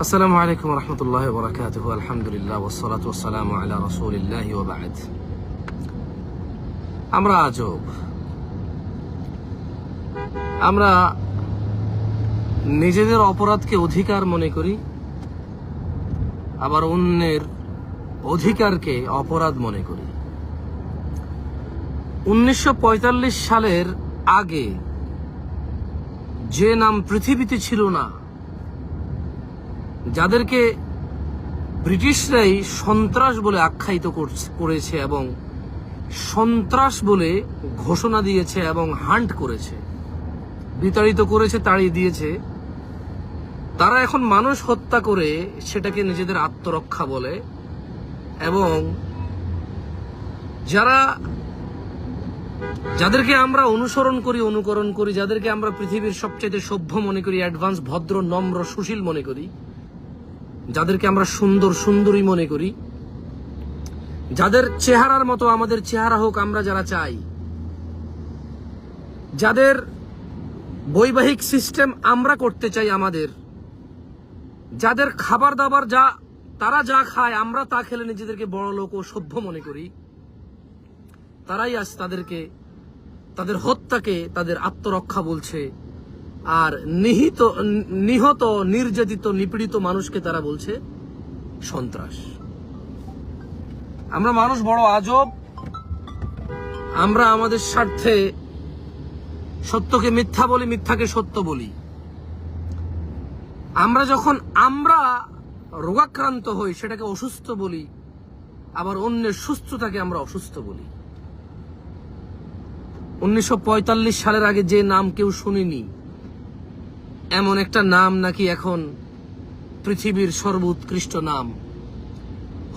আসসালামু আলাইকুম রহমতুল্লাহ বরকাতুহু। আলহামদুলিল্লাহ ওয়াসসালাতু ওয়াসসালামু আলা রাসূলিল্লাহি ওয়া বা'দ। আমরা আজব, আমরা নিজেদের অপরাধকে অধিকার মনে করি, আবার অন্যের অধিকারকে অপরাধ মনে করি। 1945 সালের আগে যে নাম পৃথিবীতে ছিল না, যাদেরকে ব্রিটিশরাই সন্ত্রাস বলে আখ্যায়িত করেছে এবং সন্ত্রাস বলে ঘোষণা দিয়েছে এবং হান্ট করেছে, বিতাড়িত করেছে, তাড়িয়ে দিয়েছে, তারা এখন মানুষ হত্যা করে সেটাকে নিজেদের আত্মরক্ষা বলে। এবং যাদেরকে আমরা অনুকরণ করি, যাদেরকে আমরা পৃথিবীর সবচেয়ে সভ্য মনে করি, অ্যাডভান্স, ভদ্র, নম্র, সুশীল মনে করি, যাদেরকে আমরা সুন্দরী মনে করি, যাদের চেহারার মতো আমাদের চেহারা হোক আমরা যারা চাই, যাদের বৈবাহিক সিস্টেম আমরা করতে চাই আমাদের, যাদের খাবার দাবার তারা যা খায় আমরা তা খেলে নিজেদেরকে বড় লোক ও সভ্য মনে করি, তারাই আজ তাদের হত্যাকে তাদের আত্মরক্ষা বলছে। আর নিহত, নির্যাতিত, নিপীড়িত মানুষকে তারা বলছে সন্ত্রাস। আমরা মানুষ বড় আজব। আমরা আমাদের স্বার্থে সত্যকে মিথ্যা বলি, মিথ্যাকে সত্য বলি। আমরা রোগাক্রান্ত হই সেটাকে অসুস্থ বলি, আবার অন্যের সুস্থতাকে আমরা অসুস্থ বলি। 1945 সালের আগে যে নাম কেউ শুনিনি, এমন একটা নাম নাকি এখন পৃথিবীর সর্বোৎকৃষ্ট নাম।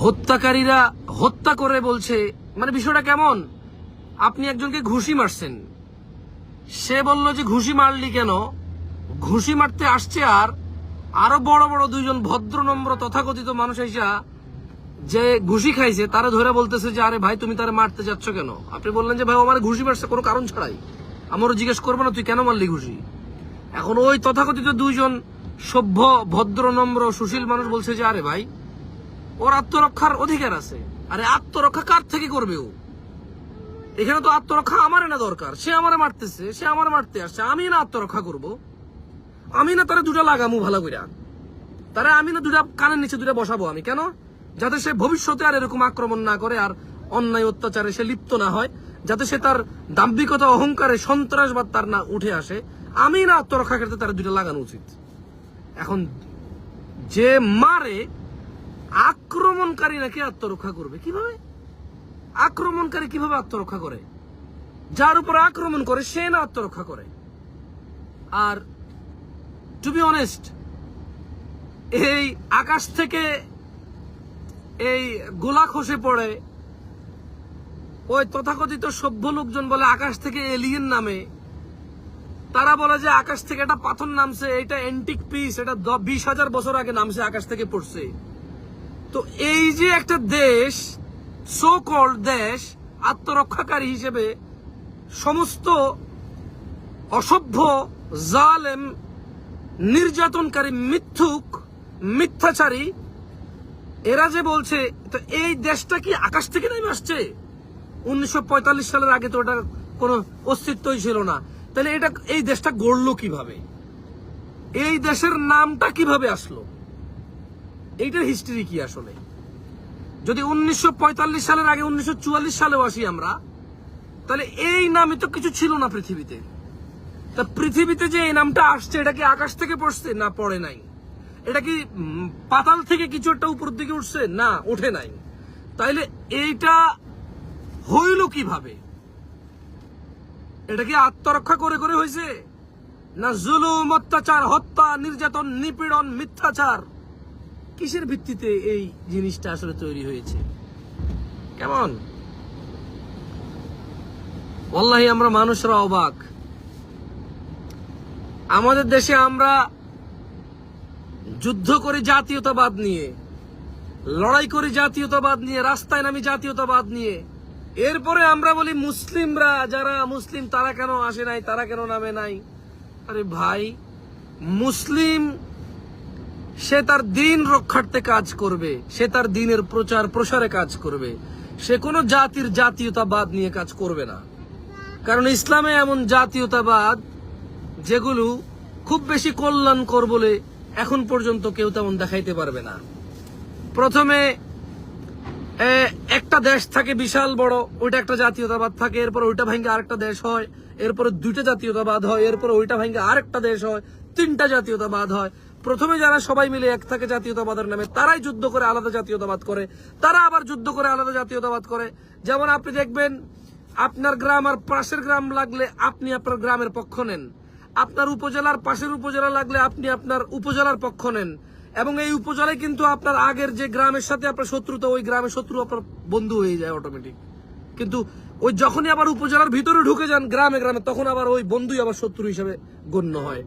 হত্যাকারীরা হত্যা করে বলছে, মানে বিষয়টা কেমন? আপনি একজনকে ঘুষি মারছেন, সে বলল যে ঘুষি মারলি কেন? ঘুষি মারতে আসছে আরো বড় বড় দুইজন ভদ্র নম্র তথাকথিত মানুষ এসা যে ঘুষি খাইছে তারা ধরে বলতেছে যে আরে ভাই তুমি তারে মারতে যাচ্ছ কেন? আপনি বললেন যে ভাই আমার ঘুষি মারছে কোনো কারণ ছাড়াই, আমারও জিজ্ঞেস করবো না তুই কেন মারলি ঘুষি। এখন ওই তথাকথিত দুইজন সভ্য, ভদ্র, নম্র, সুশীল মানুষ বলছে যে আরে ভাই ওর আত্মরক্ষার অধিকার আছে। আরে আত্মরক্ষা কার থেকে করবে ও? এখানে তো আত্মরক্ষা আমারে না দরকার। সে আমারে মারতেছে, সে আমার মারতে আসছে, আমি না আত্মরক্ষা করব? আমি না তারা দুটা লাগামু ভালো কইরা, তারা আমি না দুটা কানের নিচে দুটা বসাবো আমি কেন? যাতে সে ভবিষ্যতে আর এরকম আক্রমণ না করে, আর অন্যায় অত্যাচারে সে লিপ্ত না হয়, যাতে সে তার দাম্ভিকতা, অহংকারে, সন্ত্রাসবাদ তার না উঠে আসে। আমি না আত্মরক্ষা করতে তার দুটা লাগানো উচিত। এখন যে মারে, আক্রমণকারী নাকি আত্মরক্ষা করবে কিভাবে? আক্রমণকারী কিভাবে আত্মরক্ষা করে? যার উপর আক্রমণ করে সে না আত্মরক্ষা করে। আর টু বি অনেস্ট, এই আকাশ থেকে এই গোলা খসে পড়ে, ওই তথাকথিত সভ্য লোকজন বলে আকাশ থেকে এলিয়েন নামে, তারা বলে যে আকাশ থেকে একটা পাথর নামছে, এটা অ্যান্টিক পিস, এটা 20,000 বছর আগে নামছে, আকাশ থেকে পড়ছে। তো এই যে একটা দেশ, সো কল্ড দেশ, আত্মরক্ষাকারী হিসেবে সমস্ত অসভ্য, জালেম, নির্যাতনকারী, মিথ্যুক, মিথ্যাচারী এরা যে বলছে, তো এই দেশটা কি আকাশ থেকে নেমে আসছে? 1945 সালের আগে তো ওটার কোনো অস্তিত্বই ছিল না। তাহলে এই দেশটা গড়লো কিভাবে? এই দেশের নামটা কিভাবে আসলো? এইটার হিস্ট্রি কি আসলে? যদি 1945 সালের আগে 1944 সালেও আসি আমরা, তাহলে এই নামে তো কিছু ছিল না পৃথিবীতে। তা পৃথিবীতে যে এই নামটা আসছে, এটা কি আকাশ থেকে পড়ছে? না, পড়ে নাই। এটা কি পাতাল থেকে কিছু একটা উপর দিকে উঠছে? না, ওঠে নাই। তাইলে এইটা হইল কিভাবে? এটা কি আত্মরক্ষা করে করে হয়েছে? না জুলুম, অত্যাচার, হত্যা, নির্যাতন, নিপীড়ন, মিথ্যাচার, কিসের ভিত্তিতে এই জিনিসটা আসলে তৈরি হয়েছে? কেমন? ওয়াল্লাহি আমরা মানুষরা অবাক। আমাদের দেশে আমরা যুদ্ধ করি জাতীয়তাবাদ নিয়ে, লড়াই করি জাতীয়তাবাদ নিয়ে, রাস্তায় নামি জাতীয়তাবাদ নিয়ে। এরপরে আমরা বলি মুসলিমরা, যারা মুসলিম তারা কেন আসে নাই, তারা কেন নামে নাই? আরে ভাই, মুসলিম সে তার দিন রক্ষার্থে কাজ করবে, সে তার দিনের প্রচার প্রসারে কাজ করবে, সে কোনো জাতির জাতীয়তাবাদ নিয়ে কাজ করবে না। কারণ ইসলামে এমন জাতীয়তাবাদ যেগুলো খুব বেশি কল্যাণকর বলে এখন পর্যন্ত কেউ তেমন দেখাইতে পারবে না। প্রথমে একটা দেশ থাকে বিশাল বড়, ওইটা একটা জাতীয়তাবাদ থাকে, এরপর ওইটা ভাঙ্গে আরেকটা দেশ হয়, এরপরে দুইটা জাতীয়তাবাদ হয়, এরপর ওইটা ভাঙ্গে আরেকটা দেশ হয়, তিনটা জাতীয়তাবাদ হয়। প্রথমে যারা সবাই মিলে এক থাকে জাতীয়তাবাদের নামে, তারাই যুদ্ধ করে আলাদা জাতীয়তাবাদ করে, তারা আবার যুদ্ধ করে আলাদা জাতীয়তাবাদ করে। যেমন আপনি দেখবেন, আপনার গ্রাম আর পাশের গ্রাম লাগলে আপনি আপনার গ্রামের পক্ষ নেন, আপনার উপজেলার পাশের উপজেলা লাগলে আপনি আপনার উপজেলার পক্ষ নেন, এবং এই উপজেলায় কিন্তু আপনার আগের যে গ্রামের সাথে আপনার শত্রুতা, ওই গ্রামের শত্রু আপনার বন্ধু হয়ে যায় অটোমেটিক। কিন্তু ওই যখনই আবার উপজেলার ভিতরে ঢুকে যান গ্রামে গ্রামে, তখন আবার ওই বন্ধুই আবার শত্রু হিসেবে গণ্য হয়।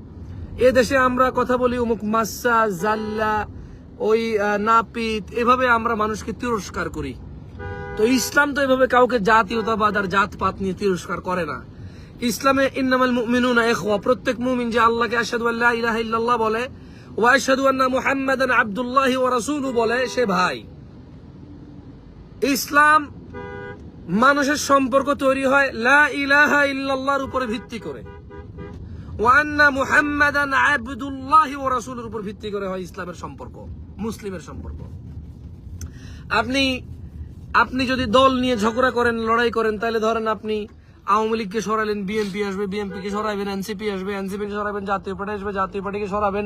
এ দেশে আমরা কথা বলি অমুক মাসা জাল্লা, ওই নাপিত, এভাবে আমরা মানুষকে তিরস্কার করি। তো ইসলাম তো এভাবে কাউকে জাতীয়তাবাদ আর জাতপাত নিয়ে তিরস্কার করে না। ইসলামে ইন্নামাল মুমিনুনা ইখওয়া, প্রত্যেক মুমিন যে আল্লাহকে আশহাদু আল্লা ইলাহা ইল্লাল্লাহ বলে, ওয়া আশহাদু আন্না মুহাম্মাদান আবদুল্লাহি ওয়া রাসূলুহু বলে, সে ভাই। ইসলাম মানুষের সম্পর্ক তৈরি হয় লা ইলাহা ইল্লাল্লাহর উপরে ভিত্তি করে, ওয়া আন্না মুহাম্মাদান আবদুল্লাহি ওয়া রাসূলুহুর উপর ভিত্তি করে হয় ইসলামের সম্পর্ক, মুসলিমের সম্পর্ক। আপনি যদি দল নিয়ে ঝগড়া করেন, লড়াই করেন, তাহলে ধরেন আপনি আওয়ামী লীগকে সরালেন, বিএনপি আসবে, বিএনপি কে সরাবেন, এনসিপি আসবে, এনসিপি কে সরাবেন, জাতীয় পার্টি আসবে, জাতীয় পার্টিকে সরাবেন,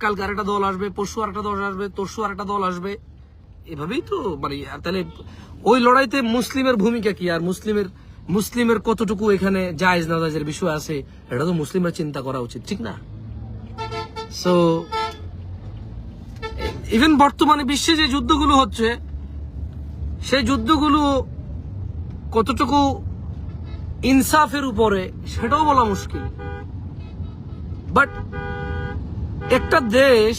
কালকে আরেকটা দল আসবে, পরশু আরেকটা দল আসবে, তরশু আরেকটা দল আসবে। এভাবেই তো মানে, তাহলে ওই লড়াইতে মুসলিমের ভূমিকা কি, আর মুসলিমের কতটুকু এখানে জায়েজ না জায়েজের বিষয় আছে, এটা তো মুসলিমরা চিন্তা করা উচিত, ঠিক না? সো ইভেন বর্তমানে বিশ্বে যে যুদ্ধগুলো হচ্ছে, সেই যুদ্ধগুলো কতটুকু ইনসাফের উপরে সেটাও বলা মুশকিল। বাট একটা দেশ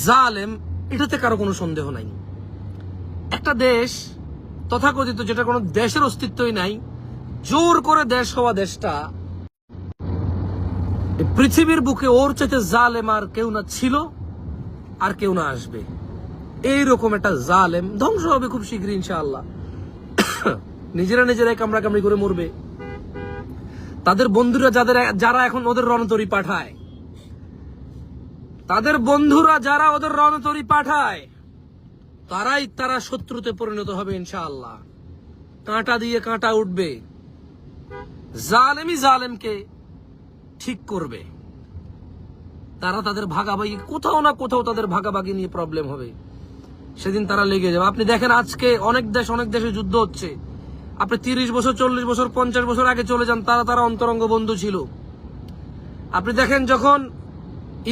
জালেম, এটাতে কারো কোনো সন্দেহ নাই। একটা দেশ তথাকথিত, যেটা কোনো দেশের অস্তিত্বই নাই, জোর করে দেশ হওয়া দেশটা, পৃথিবীর বুকে ওর চাইতে জালেম আর কেউ না ছিল, আর কেউ না আসবে। এইরকম একটা জালেম ধ্বংস হবে খুব শীঘ্রই ইনশাআল্লাহ। নিজেরাই কামড়াকামড়ি করে মরবে। তাদের বন্ধুরা যারা এখন ওদের রণতরী পাঠায়, তারা শত্রুতে পরিণত হবে ইনশাআল্লাহ। কাঁটা দিয়ে কাঁটা উঠবে, জালেমই জালেমকে ঠিক করবে। তারা তাদের ভাগাভাগি, কোথাও না কোথাও তাদের ভাগাভাগি নিয়ে প্রবলেম হবে, সেদিন তারা লেগে যাবে। আপনি দেখেন আজকে অনেক দেশে যুদ্ধ হচ্ছে, আপনি 30 বছর 40 বছর 50 বছর আগে চলে যান, তারা অন্তরঙ্গ বন্ধু ছিল। আপনি দেখেন যখন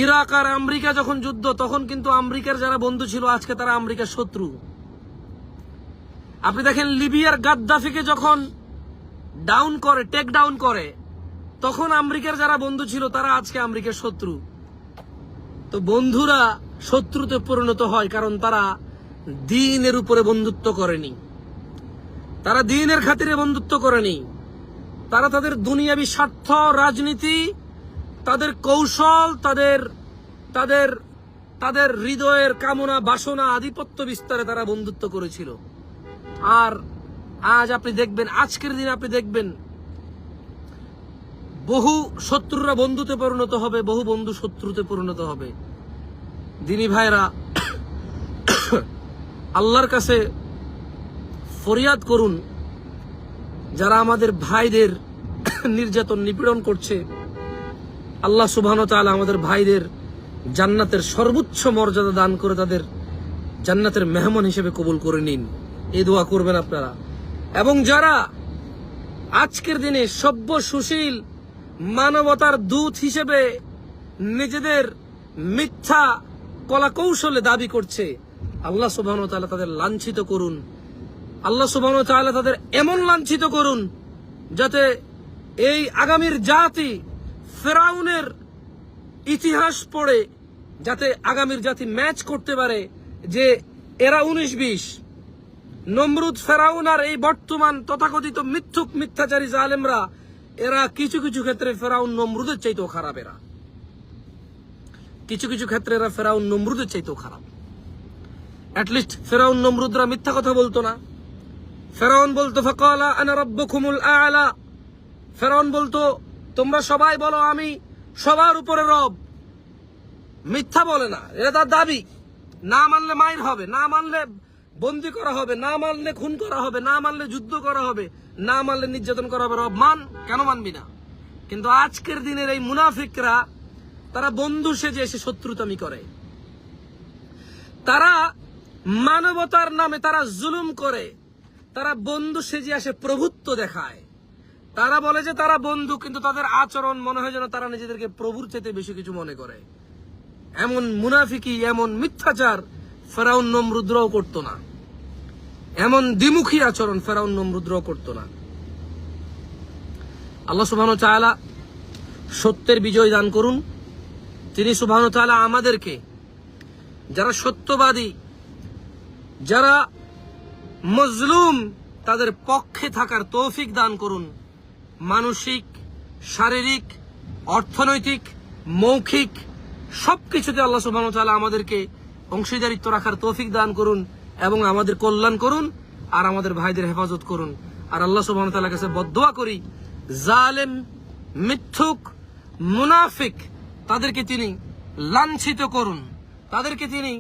ইরাক আর আমেরিকা যখন যুদ্ধ, তখন কিন্তু আমেরিকার যারা বন্ধু ছিল আজকে তারা আমেরিকার শত্রু। আপনি দেখেন লিবিয়ার গাদ্দাফিকে যখন টেক ডাউন করে, তখন আমেরিকার যারা বন্ধু ছিল তারা আজকে আমেরিকার শত্রু। তো বন্ধুরা শত্রুতে পরিণত হয় কারণ তারা দ্বীনের উপরে বন্ধুত্ব করেনি, তারা দ্বীনের খাতিরে বন্ধুত্ব করেনি, তারা তাদের দুনিয়াবী স্বার্থ, রাজনীতি, তাদের কৌশল, তাদের হৃদয়ের কামনা বাসনা, আধিপত্য বিস্তারে তারা বন্ধুত্ব করেছিল। আর আজ আপনি দেখবেন, আজকের দিনে আপনি দেখবেন বহু শত্রুরা বন্ধুতে পরিণত হবে, বহু বন্ধু শত্রুতে পরিণত হবে। দিনী ভাইরা, আল্লাহর কাছে ফরিয়াদ করুন, যারা আমাদের ভাইদের নির্যাতন নিপীড়ন করছে, আল্লাহ সুবহানাহু ওয়া তাআলা আমাদের ভাইদের জান্নাতের সর্বোচ্চ মর্যাদা দান করে তাদের জান্নাতের মেহমান হিসেবে কবুল করে নিন। এই দোয়া করবেন আপনারা। এবং যারা আজকের দিনে সভ্য সুশীল মানবতার দূত হিসেবে নিজেদের মিথ্যা কলা কৌশলে দাবি করছে, আল্লাহ সুবহানাহু ওয়া তাআলা তাদের লাঞ্ছিত করুন। আল্লাহ সুবহানাহু ওয়া তাআলা তাদের এমন লাঞ্ছিত করুন যাতে এই আগামীর জাতি ফেরাউনের ইতিহাস পড়ে, যাতে আগামীর জাতি ম্যাচ করতে পারে যে এরা 19-20, নমরুদ ফেরাউন আর এই বর্তমান তথাকথিত মিথ্যাচারী জালেমরা, এরা কিছু কিছু ক্ষেত্রে ফেরাউন নমরুদের চাইতেও খারাপ। এরা কিছু কিছু ক্ষেত্রে এরা ফেরাউন নমরুদের চাইতেও খারাপ। অ্যাটলিস্ট ফেরাউন নমরুদরা মিথ্যা কথা বলতো না। ফেরাউন বলতো ফাকালা আনা রাব্বুকুমুল আ'লা, ফেরাউন বলতো তোমরা সবাই বলো আমি সবার উপরে রব। মিথ্যা বলে না, এটা তার দাবি। না মানলে মাইর হবে, না মানলে বন্দী করা হবে, না মানলে খুন করা হবে, না মানলে যুদ্ধ করা হবে, না মানলে নির্যাতন করা হবে। রব মান, কেন মানবি না? কিন্তু আজকের দিনের এই মুনাফিকরা তারা বন্ধু সেজে এসে শত্রুতামি করে, তারা মানবতার নামে তারা জুলুম করে, তারা বন্ধু সেজে আসে প্রভুত্ব দেখায়। তারা বলে যে তারা বন্ধু, কিন্তু তাদের আচরণ মনে হয় যেন তারা নিজেদেরকে প্রভুর চাইতে বেশি কিছু মনে করে। এমন মুনাফিকি, এমন মিথ্যাচার ফেরাউন নমরুদরাও করতো না। এমন দ্বিমুখী আচরণ ফেরাউন নমরুদরাও করতো না। আল্লাহ সুবহানাহু ওয়া তাআলা সত্যের বিজয় দান করুন। তিনি সুবহানাহু ওয়া তাআলা আমাদেরকে, যারা সত্যবাদী, যারা মজলুম, তাদের পক্ষে থাকার তৌফিক দান করুন। মানসিক, শারীরিক, অর্থনৈতিক, মৌখিক সবকিছুতে আল্লাহ সুবহানাহু ওয়া তাআলা আমাদেরকে অংশীদারিত্ব রাখার তৌফিক দান করুন এবং আমাদের কল্যাণ করুন আর আমাদের ভাইদের হেফাজত করুন। আর আল্লাহ সুবহানাহু ওয়া তাআলার কাছে বদদুয়া করি, জালেম, মিথ্যুক, মুনাফিক তাদেরকে তিনি লাঞ্ছিত করুন, তাদেরকে তিনি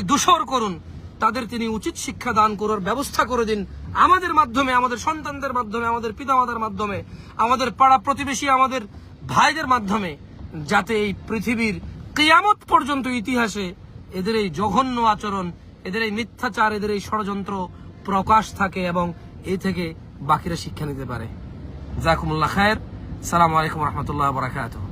ধূসর করুন, তাদের তিনি উচিত শিক্ষা দান করার ব্যবস্থা করে দিন। আমাদের মাধ্যমে, আমাদের সন্তানদের মাধ্যমে, আমাদের পিতামাতার মাধ্যমে, আমাদের পাড়া প্রতিবেশী, আমাদের ভাইদের মাধ্যমে, যাতে এই পৃথিবীর কিয়ামত পর্যন্ত ইতিহাসে এদের এই জঘন্য আচরণ, এদের এই মিথ্যাচার, এদের এই ষড়যন্ত্র প্রকাশ থাকে এবং এই থেকে বাকিরা শিক্ষা নিতে পারে। জাযাকুমুল্লাহ খায়ের। আসসালামু আলাইকুম ওয়া রাহমাতুল্লাহি ওয়া বারাকাতুহু।